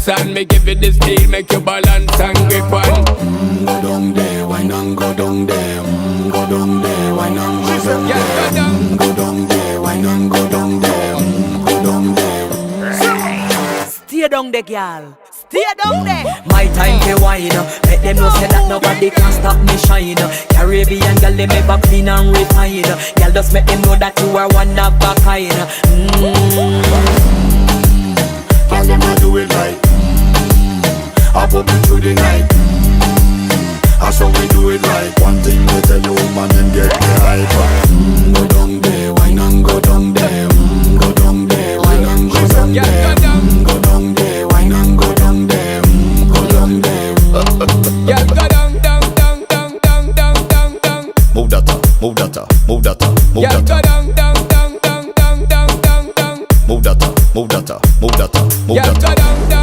and me give it the steel, make you balance and grip on. Go down there, why not go down there? Go down there, why not go down there? Go down there, why not go down there? Go down there. Stay down there, girl. Stay down there. My time to wine. Let them know say that nobody can stop me shine. Caribbean girl, they make up clean and refine. Girl, just make them know that you are one of a kind. Girl, them a do it right. I pop it through the night. That's how we do it right. One thing we tell you, man, and get the hype. Go down there, why not go down there? Go down there, why not go down there? Go down there, why not go down there? Go down there. Yeah, go down, down, down, down, down, down, down, down. Move that up, move that up, move that up, move Yeah, that go up.